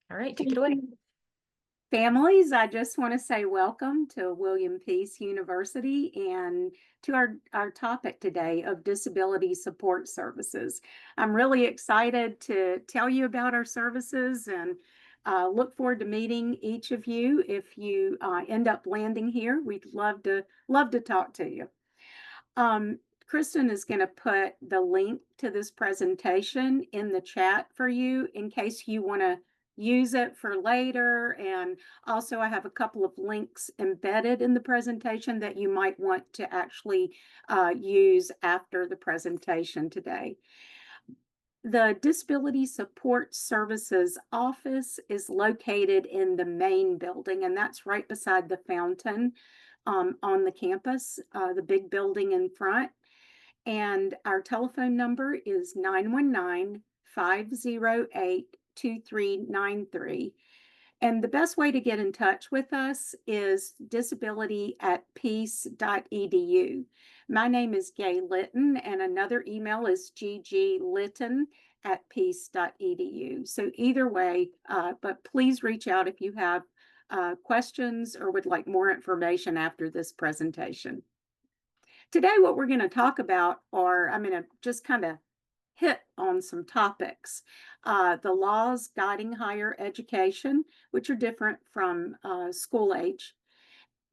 All right, take it away. Families, I just want to say welcome to William Peace University and to our topic today of disability support services. I'm really excited to tell you about our services and look forward to meeting each of you. If you end up landing here, we'd love to talk to you. Um, Kristen is going to put the link to this presentation in the chat for you in case you want to use it for later. And also, I have a couple of links embedded in the presentation that you might want to actually use after the presentation today. The Disability Support Services office is located in the main building, and that's right beside the fountain on the campus, the big building in front. And our telephone number is 919-508-2393. And the best way to get in touch with us is disability@peace.edu. My name is Gay Litton, and another email is gglitton@peace.edu. So either way, but please reach out if you have questions or would like more information after this presentation. Today, what we're going to talk about are, I'm going to just kind of hit on some topics. The laws guiding higher education, which are different from school age,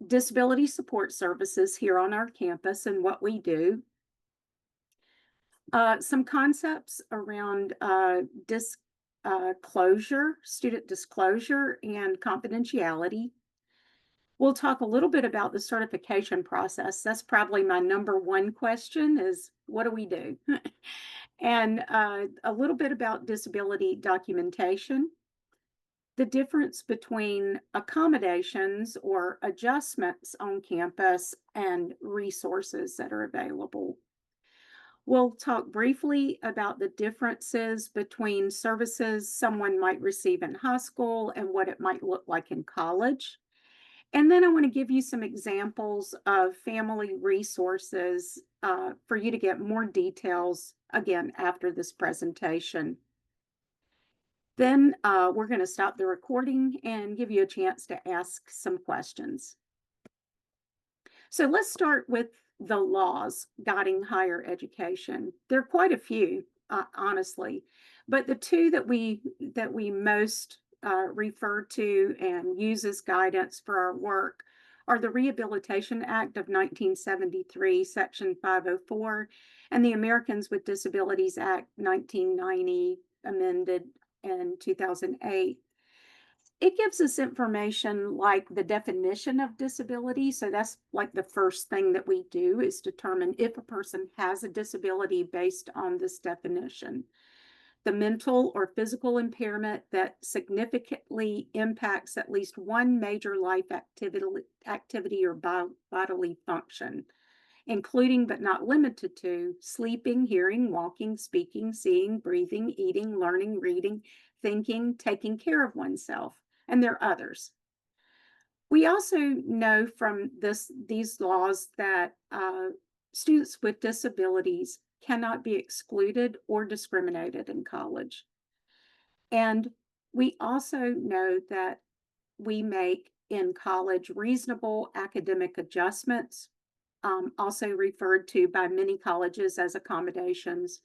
disability support services here on our campus and what we do, some concepts around disclosure, student disclosure, and confidentiality. We'll talk a little bit about the certification process. That's probably my number one question is, what do we do? And a little bit about disability documentation, the difference between accommodations or adjustments on campus and resources that are available. We'll talk briefly about the differences between services someone might receive in high school and what it might look like in college. And then I want to give you some examples of family resources for you to get more details again after this presentation. Then we're going to stop the recording and give you a chance to ask some questions. So let's start with the laws guiding higher education. There are quite a few, honestly, but the two that we most refer to and use as guidance for our work are the Rehabilitation Act of 1973, Section 504, and the Americans with Disabilities Act 1990, amended in 2008. It gives us information like the definition of disability. So that's like the first thing that we do is determine if a person has a disability based on this definition. The mental or physical impairment that significantly impacts at least one major life activity or bodily function, including but not limited to sleeping, hearing, walking, speaking, seeing, breathing, eating, learning, reading, thinking, taking care of oneself. And there are others. We also know from these laws that students with disabilities cannot be excluded or discriminated in college. And we also know that we make in college reasonable academic adjustments, also referred to by many colleges as accommodations,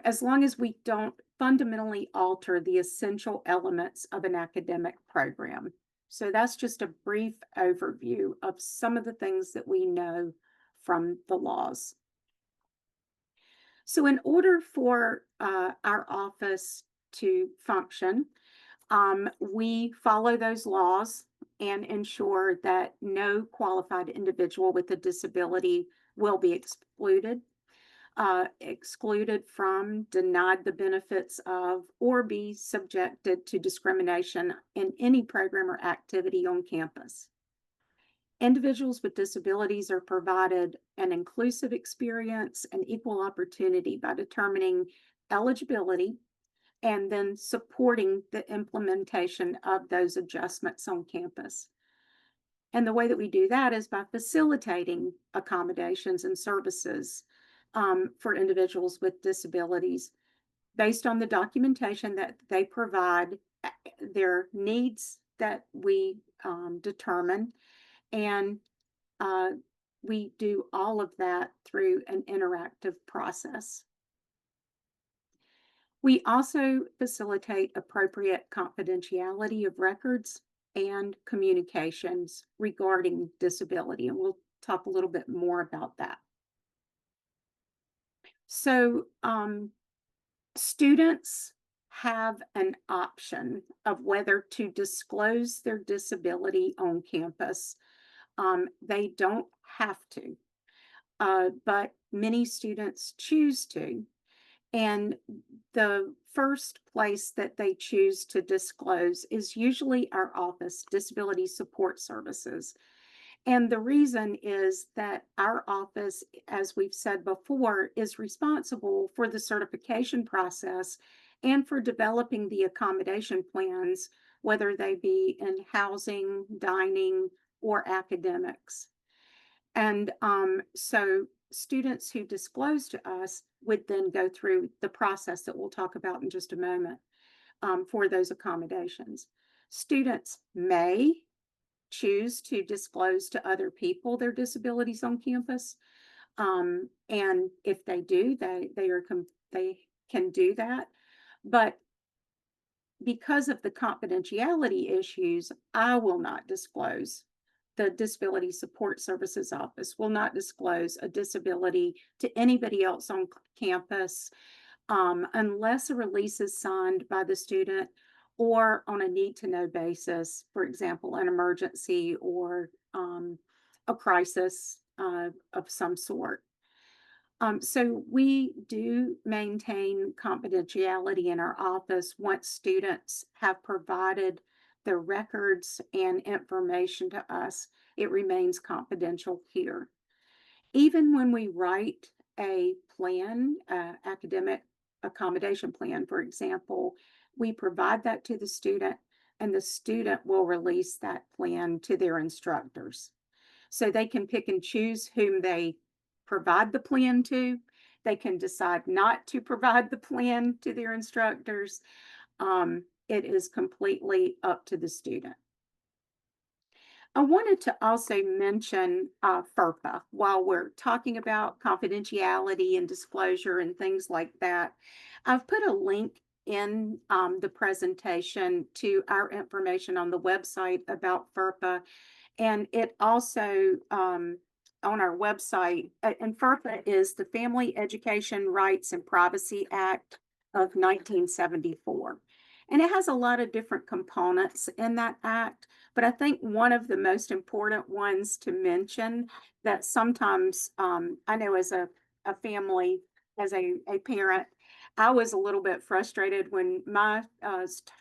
as long as we don't fundamentally alter the essential elements of an academic program. So that's just a brief overview of some of the things that we know from the laws. So in order for our office to function, we follow those laws and ensure that no qualified individual with a disability will be excluded from, denied the benefits of, or be subjected to discrimination in any program or activity on campus. Individuals with disabilities are provided an inclusive experience and equal opportunity by determining eligibility and then supporting the implementation of those adjustments on campus. And the way that we do that is by facilitating accommodations and services for individuals with disabilities based on the documentation that they provide their needs that we determine, and uh, we do all of that through an interactive process. We also facilitate appropriate confidentiality of records and communications regarding disability, and we'll talk a little bit more about that. So, students have an option of whether to disclose their disability on campus. They don't have to, but many students choose to. And the first place that they choose to disclose is usually our office, Disability Support Services. And the reason is that our office, as we've said before, is responsible for the certification process and for developing the accommodation plans, whether they be in housing, dining, or academics. And so students who disclose to us would then go through the process that we'll talk about in just a moment for those accommodations. Students may choose to disclose to other people their disabilities on campus. And if they do, they can do that. But because of the confidentiality issues, I will not disclose. The Disability Support Services Office will not disclose a disability to anybody else on campus unless a release is signed by the student or on a need to know basis, for example, an emergency or a crisis of some sort. So we do maintain confidentiality in our office once students have provided their records and information to us. It remains confidential here. Even when we write a plan, academic accommodation plan, for example, we provide that to the student and the student will release that plan to their instructors. So they can pick and choose whom they provide the plan to. They can decide not to provide the plan to their instructors. It is completely up to the student. I wanted to also mention FERPA while we're talking about confidentiality and disclosure and things like that. I've put a link in the presentation to our information on the website about FERPA, and it also on our website, and FERPA is the Family Education Rights and Privacy Act of 1974. And it has a lot of different components in that act. But I think one of the most important ones to mention that sometimes I know as a family, as a parent, I was a little bit frustrated when my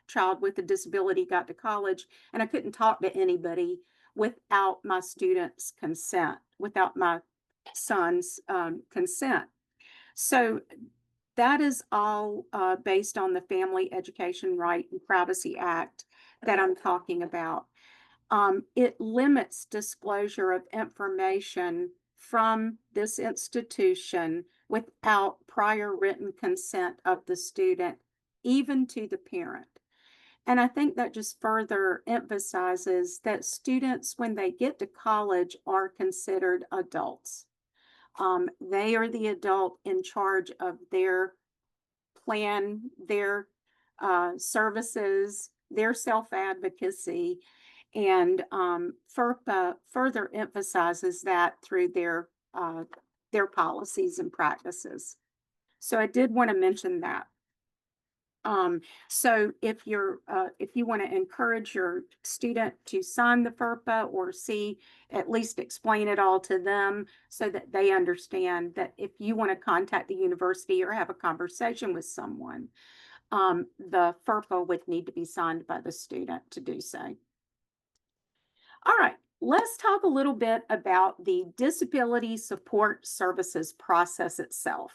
child with a disability got to college and I couldn't talk to anybody without my student's consent, without my son's consent. So that is all based on the Family Education Right and Privacy Act that I'm talking about. It limits disclosure of information from this institution without prior written consent of the student, even to the parent. And I think that just further emphasizes that students, when they get to college, are considered adults. They are the adult in charge of their plan, their services, their self-advocacy, and FERPA further emphasizes that through their policies and practices. So I did want to mention that. So if you want to encourage your student to sign the FERPA or see, at least explain it all to them so that they understand that if you want to contact the university or have a conversation with someone, the FERPA would need to be signed by the student to do so. All right, let's talk a little bit about the disability support services process itself.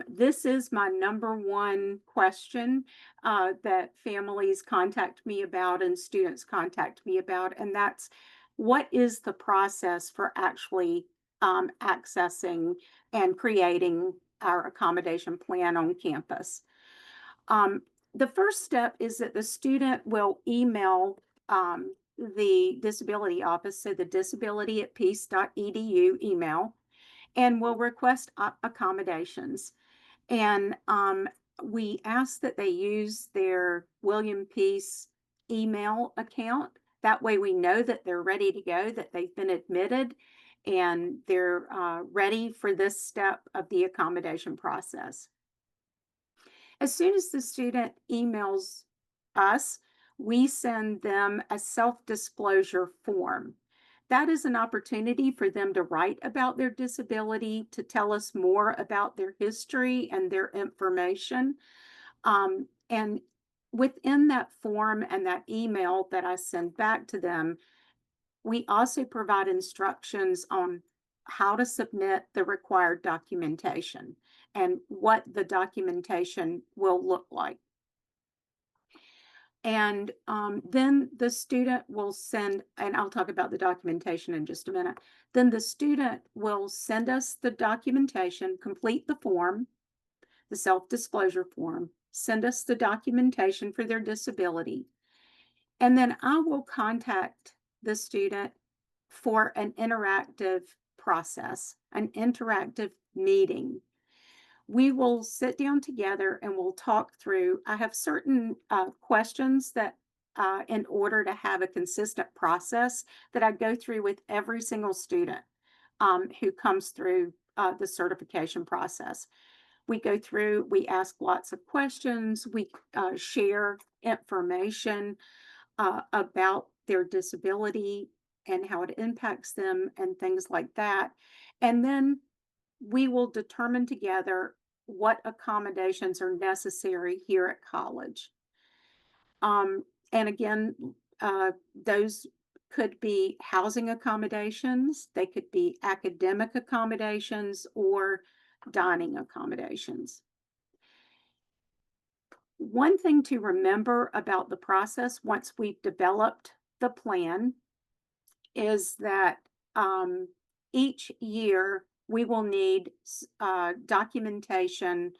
This is my number one question that families contact me about and students contact me about, and that's what is the process for actually accessing and creating our accommodation plan on campus? The first step is that the student will email the disability office, so the disability@peace.edu email, and will request accommodations. And we ask that they use their William Peace email account. That way we know that they're ready to go, that they've been admitted, and they're ready for this step of the accommodation process. As soon as the student emails us, we send them a self-disclosure form. That is an opportunity for them to write about their disability, to tell us more about their history and their information. And within that form and that email that I send back to them, we also provide instructions on how to submit the required documentation and what the documentation will look like. And then the student will send, and I'll talk about the documentation in just a minute. Then the student will send us the documentation, complete the form, the self-disclosure form, send us the documentation for their disability, and then I will contact the student for an interactive process, an interactive meeting. We will sit down together and we'll talk through. I have certain questions that, in order to have a consistent process, that I go through with every single student who comes through the certification process. We go through, we ask lots of questions, we share information about their disability and how it impacts them and things like that. And then we will determine together what accommodations are necessary here at college. And again, those could be housing accommodations, they could be academic accommodations, or dining accommodations. One thing to remember about the process once we've developed the plan is that each year we will need documentation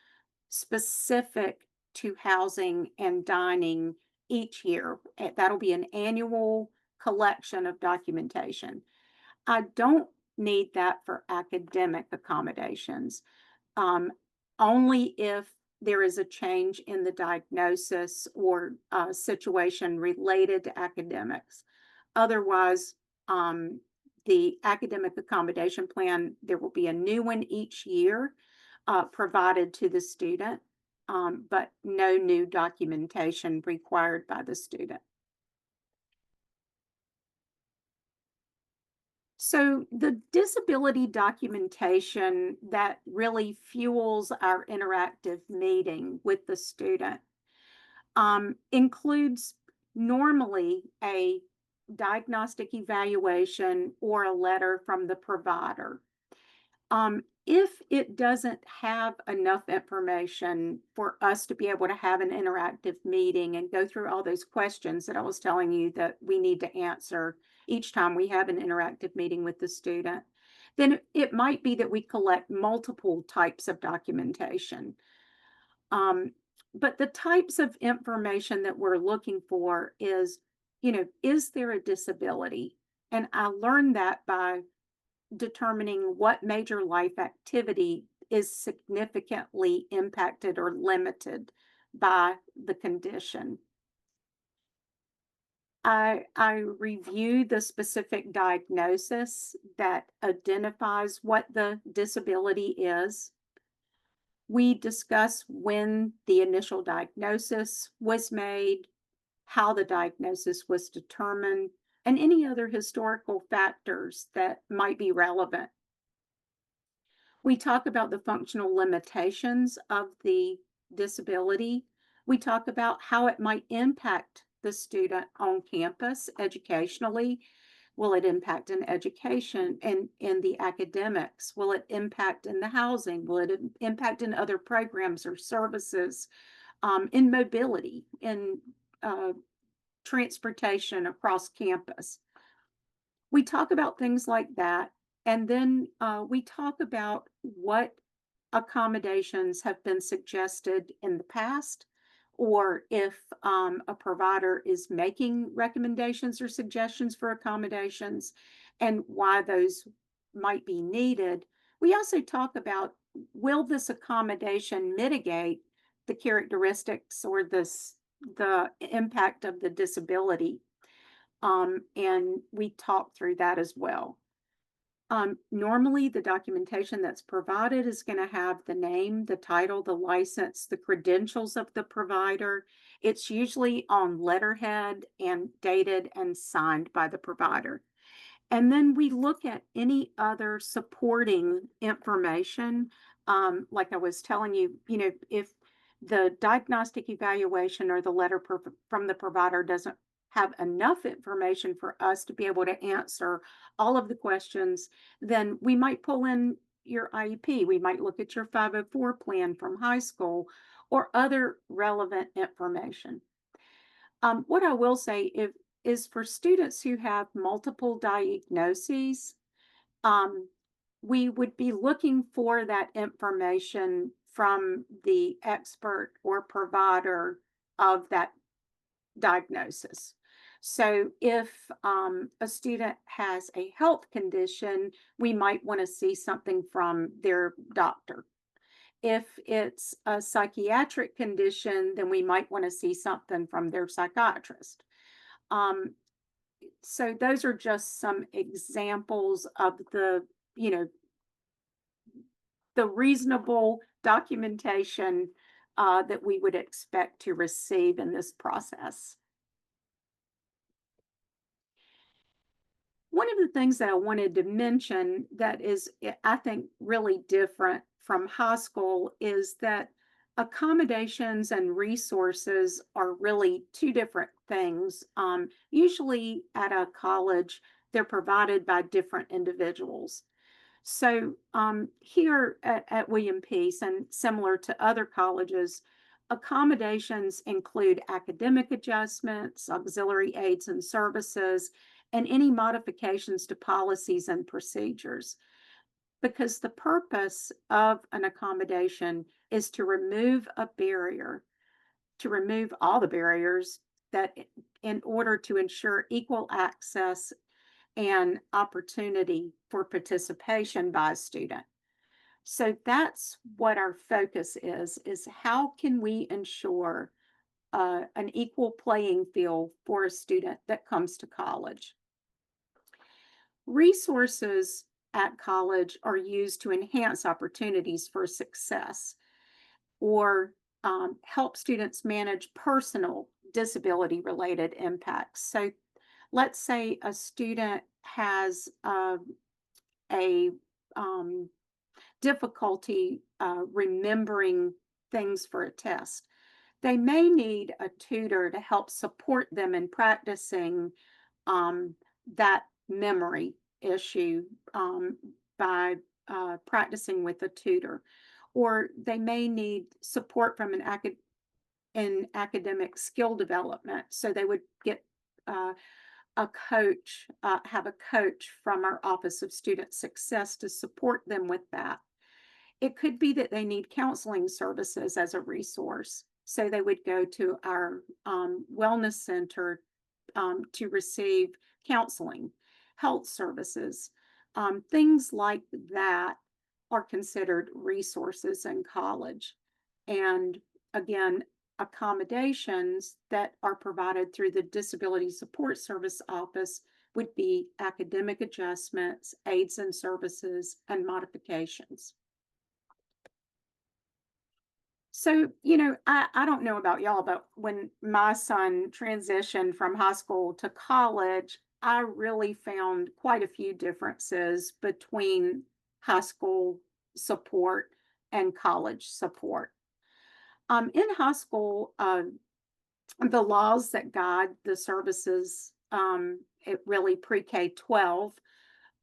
specific to housing and dining each year. That'll be an annual collection of documentation. I don't need that for academic accommodations, only if there is a change in the diagnosis or situation related to academics. Otherwise, the academic accommodation plan, there will be a new one each year provided to the student, but no new documentation required by the student. So the disability documentation that really fuels our interactive meeting with the student includes normally a diagnostic evaluation or a letter from the provider. If it doesn't have enough information for us to be able to have an interactive meeting and go through all those questions that I was telling you that we need to answer each time we have an interactive meeting with the student, then it might be that we collect multiple types of documentation. But the types of information that we're looking for is, is there a disability? And I learned that by determining what major life activity is significantly impacted or limited by the condition. I review the specific diagnosis that identifies what the disability is. We discuss when the initial diagnosis was made, how the diagnosis was determined, and any other historical factors that might be relevant. We talk about the functional limitations of the disability. We talk about how it might impact the student on campus educationally. Will it impact in education and in the academics? Will it impact in the housing? Will it impact in other programs or services, in mobility, in transportation across campus? We talk about things like that. And then we talk about what accommodations have been suggested in the past or if a provider is making recommendations or suggestions for accommodations and why those might be needed. We also talk about, will this accommodation mitigate the characteristics or the impact of the disability? And we talk through that as well. Normally, the documentation that's provided is going to have the name, the title, the license, the credentials of the provider. It's usually on letterhead and dated and signed by the provider. And then we look at any other supporting information. Like I was telling you, if the diagnostic evaluation or the letter from the provider doesn't have enough information for us to be able to answer all of the questions, then we might pull in your IEP. We might look at your 504 plan from high school or other relevant information. What I will say is for students who have multiple diagnoses, um, we would be looking for that information from the expert or provider of that diagnosis. So if a student has a health condition, we might want to see something from their doctor. If it's a psychiatric condition, then we might want to see something from their psychiatrist. Um, so those are just some examples of you know, the reasonable documentation that we would expect to receive in this process. One of the things that I wanted to mention that is, I think, really different from high school is that accommodations and resources are really two different things. Usually at a college, they're provided by different individuals. So here at William Peace and similar to other colleges, accommodations include academic adjustments, auxiliary aids and services, and any modifications to policies and procedures. Because the purpose of an accommodation is to remove a barrier, to remove all the barriers that in order to ensure equal access and opportunity for participation by a student. So that's what our focus is how can we ensure an equal playing field for a student that comes to college? Resources at college are used to enhance opportunities for success or help students manage personal disability related impacts. So let's say a student has a difficulty remembering things for a test. They may need a tutor to help support them in practicing that memory issue by practicing with a tutor. Or they may need support from in academic skill development. So they would get a coach, have a coach from our Office of Student Success to support them with that. It could be that they need counseling services as a resource. So they would go to our wellness center to receive counseling, health services. Things like that are considered resources in college. And again, accommodations that are provided through the Disability Support Service Office would be academic adjustments, aids and services, and modifications. So, I don't know about y'all, but when my son transitioned from high school to college, I really found quite a few differences between high school support and college support. In high school, the laws that guide the services, it really pre-K 12,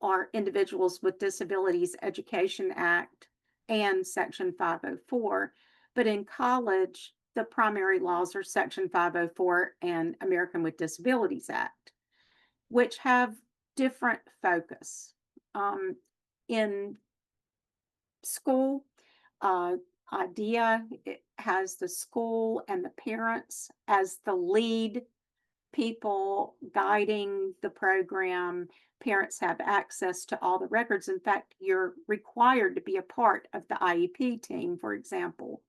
are Individuals with Disabilities Education Act and Section 504. But in college, the primary laws are Section 504 and American with Disabilities Act, which have different focus. In school, uh, idea. It has the school and the parents as the lead people guiding the program. Parents have access to all the records. In fact, you're required to be a part of the IEP team, for example.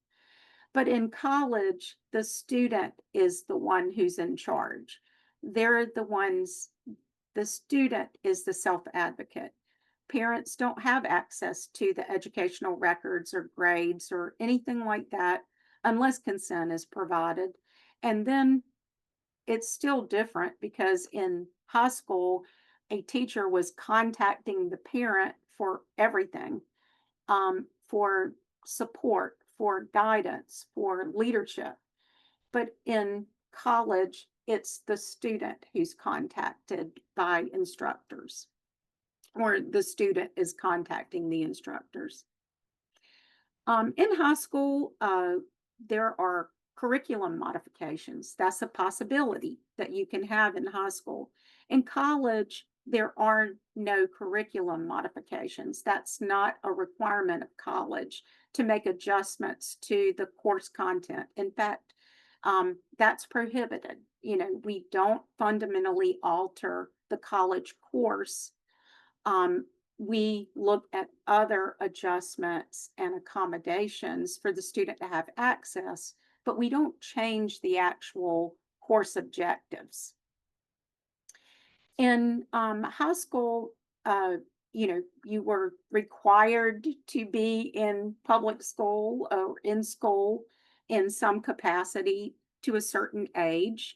But in college, the student is the one who's in charge. They're the ones, the student is the self advocate. Parents don't have access to the educational records or grades or anything like that unless consent is provided. And then it's still different because in high school, a teacher was contacting the parent for everything, for support, for guidance, for leadership. But in college, it's the student who's contacted by instructors, or the student is contacting the instructors. In high school, there are curriculum modifications. That's a possibility that you can have in high school. In college, there are no curriculum modifications. That's not a requirement of college to make adjustments to the course content. In fact, that's prohibited. You know, we don't fundamentally alter the college course. um, we look at other adjustments and accommodations for the student to have access, but we don't change the actual course objectives. In high school, you were required to be in public school or in school in some capacity to a certain age.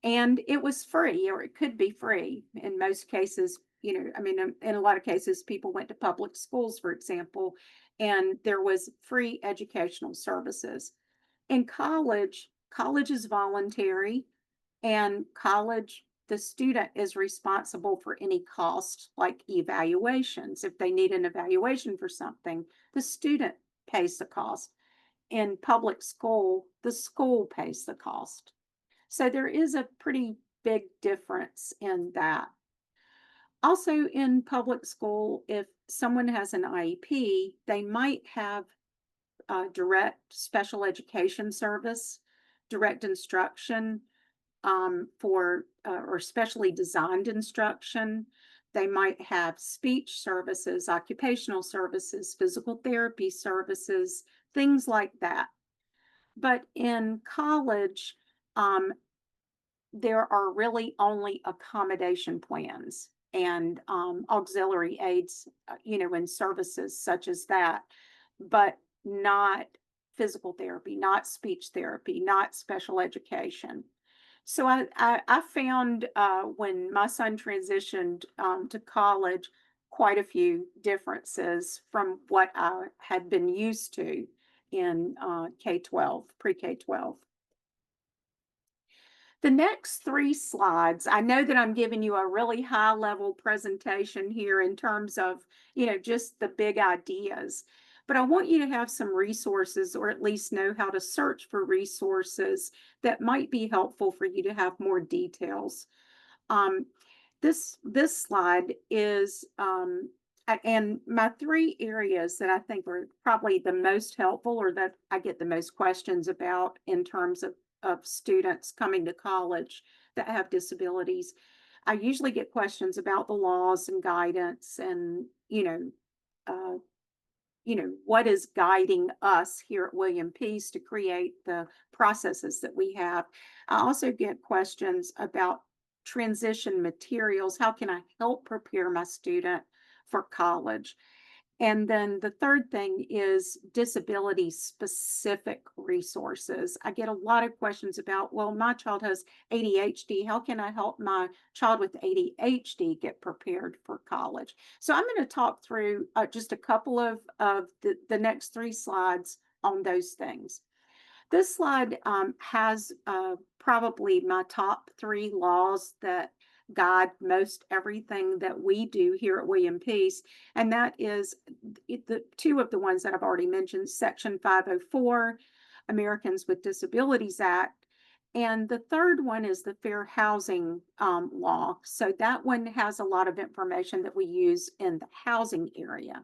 And it was free, or it could be free. In most cases, I mean, in a lot of cases, people went to public schools, for example, and there was free educational services. In college, college is voluntary, and college, the student is responsible for any cost like evaluations. If they need an evaluation for something, the student pays the cost. In public school, the school pays the cost. So there is a pretty big difference in that. Also, in public school, if someone has an IEP, they might have direct special education service, direct instruction, for or specially designed instruction. They might have speech services, occupational services, physical therapy services, things like that. But in college, um, there are really only accommodation plans and auxiliary aids, and services such as that, but not physical therapy, not speech therapy, not special education. So I found when my son transitioned to college, quite a few differences from what I had been used to in K-12, pre-K-12. The next three slides, I know that I'm giving you a really high level presentation here in terms of, just the big ideas, but I want you to have some resources, or at least know how to search for resources that might be helpful for you to have more details. Um, this slide is, and my three areas that I think are probably the most helpful, or that I get the most questions about in terms of students coming to college that have disabilities. I usually get questions about the laws and guidance, and uh, what is guiding us here at William Peace to create the processes that we have. I also get questions about transition materials. How can I help prepare my student for college? And then the third thing is disability specific resources. I get a lot of questions about, well, my child has ADHD. How can I help my child with ADHD get prepared for college? So I'm going to talk through just a couple of the next three slides on those things. This slide has probably my top three laws that guide most everything that we do here at William Peace. And that is the two of the ones that I've already mentioned, Section 504, Americans with Disabilities Act. And the third one is the Fair Housing Law. So that one has a lot of information that we use in the housing area.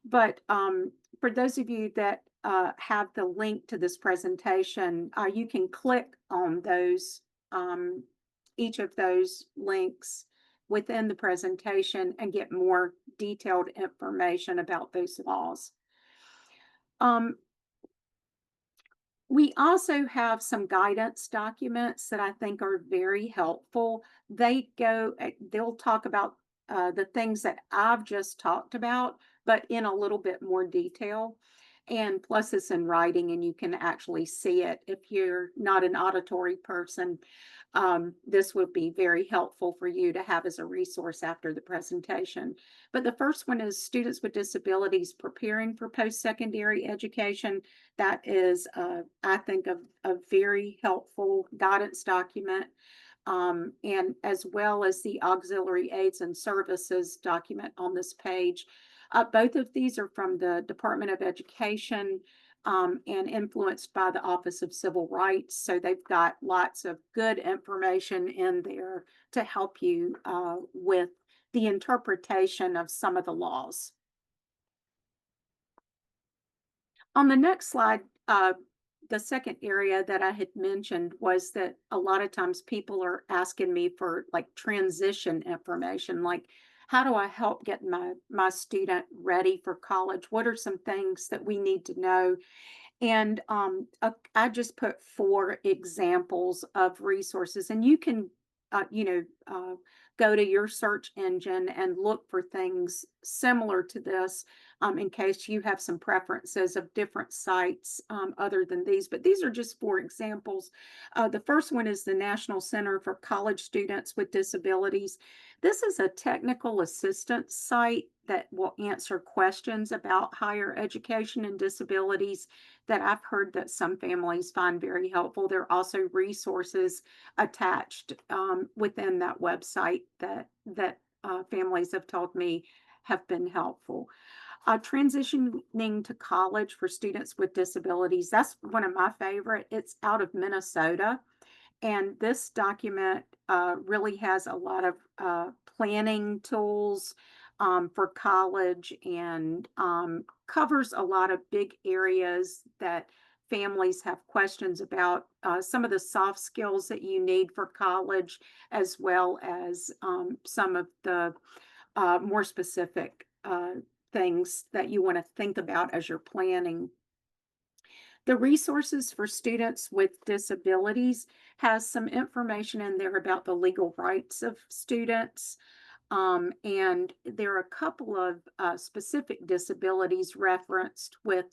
But for those of you that have the link to this presentation. You can click on those, each of those links within the presentation and get more detailed information about those laws. Um, we also have some guidance documents that I think are very helpful. They'll talk about the things that I've just talked about, but in a little bit more detail. And plus, it's in writing and you can actually see it. If you're not an auditory person, this would be very helpful for you to have as a resource after the presentation. But the first one is Students with Disabilities Preparing for Post-Secondary Education. That is, I think, a very helpful guidance document, and as well as the Auxiliary Aids and Services document on this page. Both of these are from the Department of Education, and influenced by the Office of Civil Rights. So they've got lots of good information in there to help you with the interpretation of some of the laws. On the next slide, the second area that I had mentioned was that a lot of times people are asking me for like transition information, like how do I help get my student ready for college? What are some things that we need to know? And I just put 4 examples of resources, and you can, go to your search engine and look for things similar to this, in case you have some preferences of different sites other than these. But these are just 4 examples. The first one is the National Center for College Students with Disabilities. This is a technical assistance site that will answer questions about higher education and disabilities that I've heard that some families find very helpful. There are also resources attached within that website that families have told me have been helpful. Transitioning to college for students with disabilities. That's one of my favorite. It's out of Minnesota. And this document really has a lot of planning tools for college, and covers a lot of big areas that families have questions about. Some of the soft skills that you need for college, as well as some of the more specific things that you want to think about as you're planning. The resources for students with disabilities has some information in there about the legal rights of students. And there are a couple of specific disabilities referenced with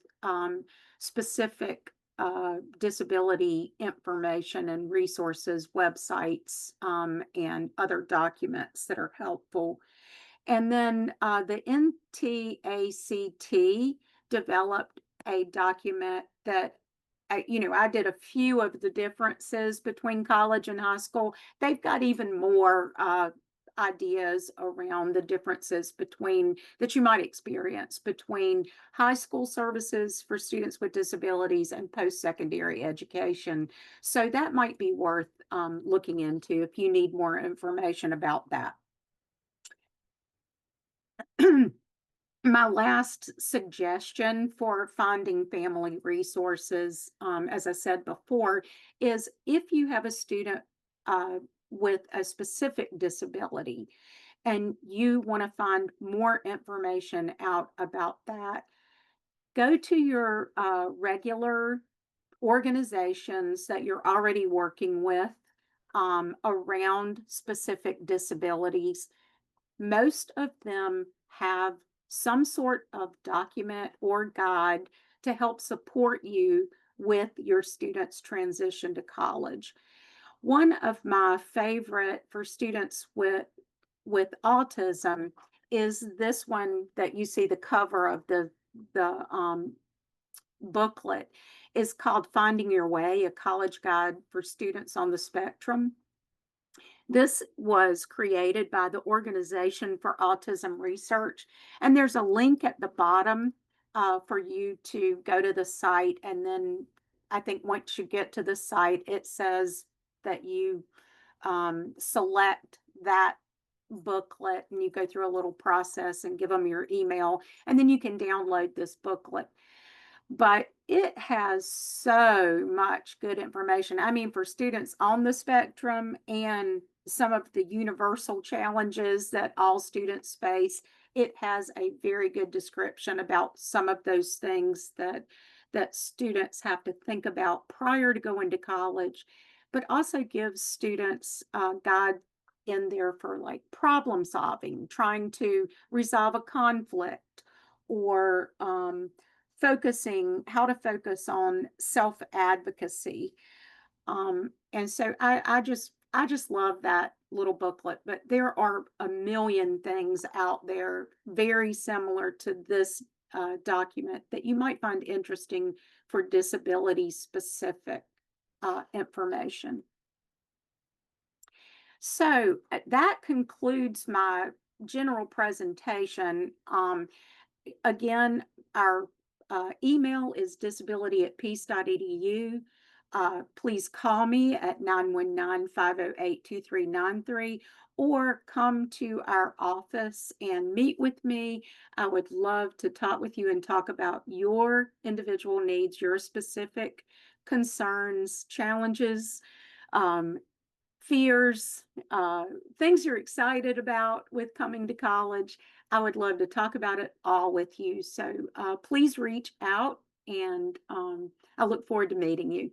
specific disability information and resources, websites, and other documents that are helpful. And then the NTACT developed a document that I did a few of the differences between college and high school. They've got even more ideas around the differences between that you might experience between high school services for students with disabilities and post-secondary education. So that might be worth looking into if you need more information about that. My last suggestion for finding family resources, as I said before, is if you have a student with a specific disability and you want to find more information out about that, go to your regular organizations that you're already working with around specific disabilities. Most of them have some sort of document or guide to help support you with your students' transition to college. One of my favorite for students with autism is this one that you see the cover of the booklet is called Finding Your Way, a college guide for students on the spectrum. This was created by the Organization for Autism Research, and there's a link at the bottom for you to go to the site. And then I think once you get to the site, it says that you select that booklet and you go through a little process and give them your email, and then you can download this booklet. but it has so much good information. I mean, for students on the spectrum and some of the universal challenges that all students face, it has a very good description about some of those things that students have to think about prior to going to college, but also gives students guide in there for like problem solving, trying to resolve a conflict, or how to focus on self advocacy. And so I just love that little booklet, but there are a million things out there very similar to this document that you might find interesting for disability specific information. So that concludes my general presentation. Again, our email is disability@peace.edu. Please call me at 919-508-2393, or come to our office and meet with me. I would love to talk with you and talk about your individual needs, your specific concerns, challenges, um, fears, things you're excited about with coming to college. I would love to talk about it all with you. So please reach out, and I look forward to meeting you.